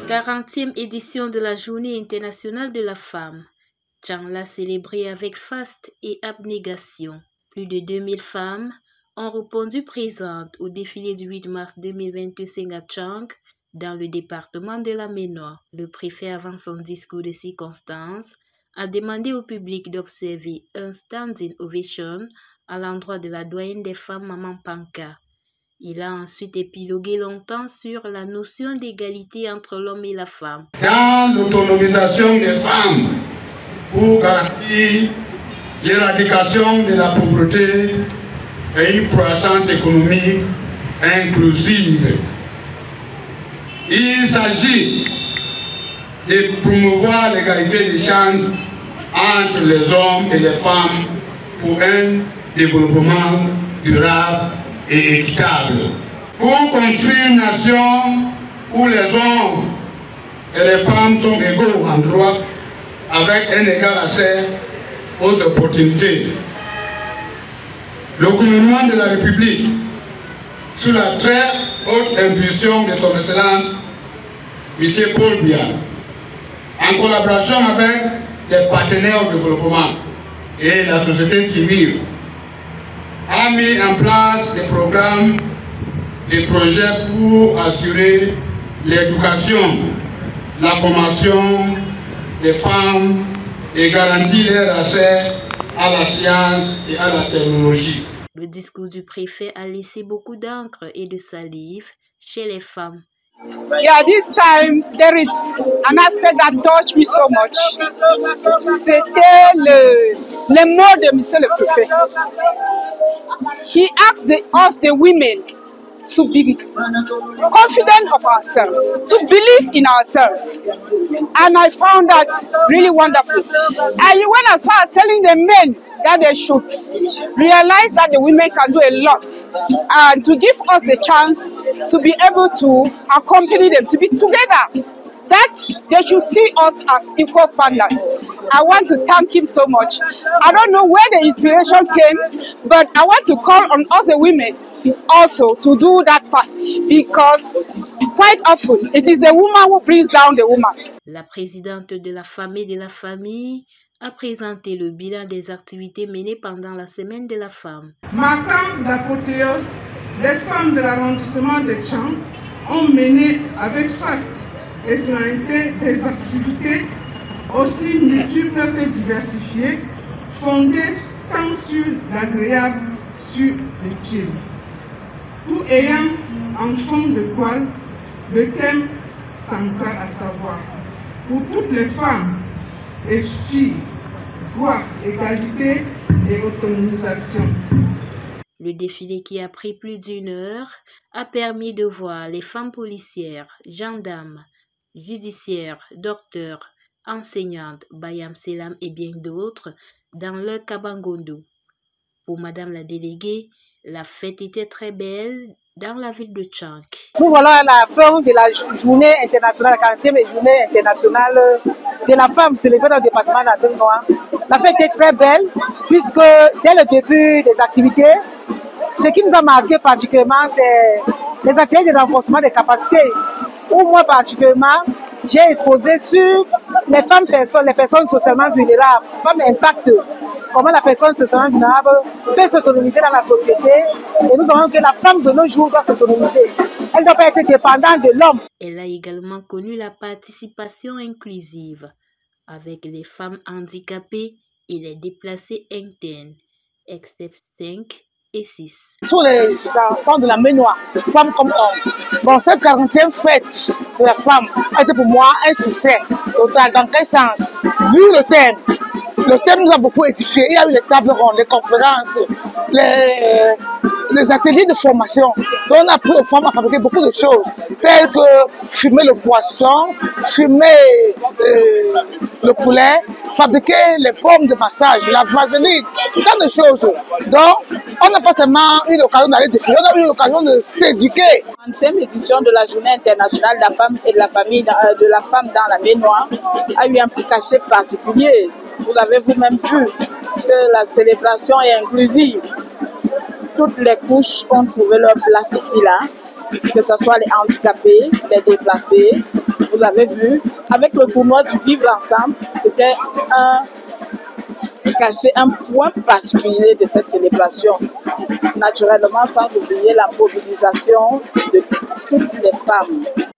Quarantième édition de la Journée internationale de la femme. Tchang l'a célébrée avec faste et abnégation. Plus de 2000 femmes ont répondu présentes au défilé du 8 mars 2025 à Tchang, dans le département de la Ménois. Le préfet, avant son discours de circonstance, a demandé au public d'observer un standing ovation à l'endroit de la doyenne des femmes, Maman Panka. Il a ensuite épilogué longtemps sur la notion d'égalité entre l'homme et la femme. Dans l'autonomisation des femmes pour garantir l'éradication de la pauvreté et une croissance économique inclusive. Il s'agit de promouvoir l'égalité des chances entre les hommes et les femmes pour un développement durable et équitable. Pour construire une nation où les hommes et les femmes sont égaux en droit, avec un égal accès aux opportunités. Le gouvernement de la République, sous la très haute impulsion de son Excellence, M. Paul Biya, en collaboration avec les partenaires au développement et la société civile, a mis en place des programmes, des projets pour assurer l'éducation, la formation des femmes et garantir leur accès à la science et à la technologie. Le discours du préfet a laissé beaucoup d'encre et de salive chez les femmes. Yeah, this time there is an aspect that touched me so much. C'était le mot de Monsieur le Préfet. He asked us, the women, to be confident of ourselves, to believe in ourselves. And I found that really wonderful. And he went as far as telling the men that they should realize that the women can do a lot, and to give us the chance to be able to accompany them, to be together, that they should see us as equal partners. I want to thank him so much. I don't know where the inspiration came, but I want to call on us the women also to do that part, because quite often it is the woman who brings down the woman. La présidente de la femme et de la famille a présenté le bilan des activités menées pendant la semaine de la femme. Marquant l'apothéose, les femmes de l'arrondissement de Tchang ont mené avec faste et solennité des activités aussi multiples que diversifiées, fondées tant sur l'agréable sur l'utile, tout ayant en fond de toile le thème central, à savoir pour toutes les femmes et filles, droit, égalité et autonomisation. Le défilé, qui a pris plus d'une heure, a permis de voir les femmes policières, gendarmes, judiciaires, docteurs, enseignantes, Bayam Selam et bien d'autres dans leur Kabangondo. Pour Madame la déléguée, la fête était très belle dans la ville de Tchang. Nous voilà à la fin de la journée internationale, la 40e journée internationale de la femme célébrée dans le département de la Ménois. La fête est très belle puisque dès le début des activités, ce qui nous a marqué particulièrement, c'est les activités de renforcement des capacités. Où moi particulièrement, j'ai exposé sur les femmes personnes, les personnes socialement vulnérables, femmes impact. Comment la personne socialement vulnérable peut s'autonomiser dans la société. Et nous avons vu que la femme de nos jours doit s'autonomiser. Elle ne doit pas être dépendante de l'homme. Elle a également connu la participation inclusive avec les femmes handicapées et les déplacés internes, excepté 5 et 6. Tous les enfants de la Ménois, femmes comme hommes. Bon, cette 40e fête de la femme a été pour moi un succès total. Dans quel sens? Vu le thème nous a beaucoup édifié. Il y a eu les tables rondes, les conférences, les ateliers de formation. Donc on a appris aux femmes à fabriquer beaucoup de choses, telles que fumer le poisson, fumer le poulet, fabriquer les pommes de massage, la vaseline, tout ça de choses. Donc on n'a pas seulement eu l'occasion d'aller défiler, on a eu l'occasion de s'éduquer. 30e édition de la Journée internationale de la femme et de la famille de la femme dans la Ménois a eu un cachet particulier. Vous avez vous-même vu que la célébration est inclusive. Toutes les couches ont trouvé leur place ici, là, que ce soit les handicapés, les déplacés. Vous avez vu, avec le tournoi du Vivre Ensemble, c'était un point particulier de cette célébration. Naturellement, sans oublier la mobilisation de toutes les femmes.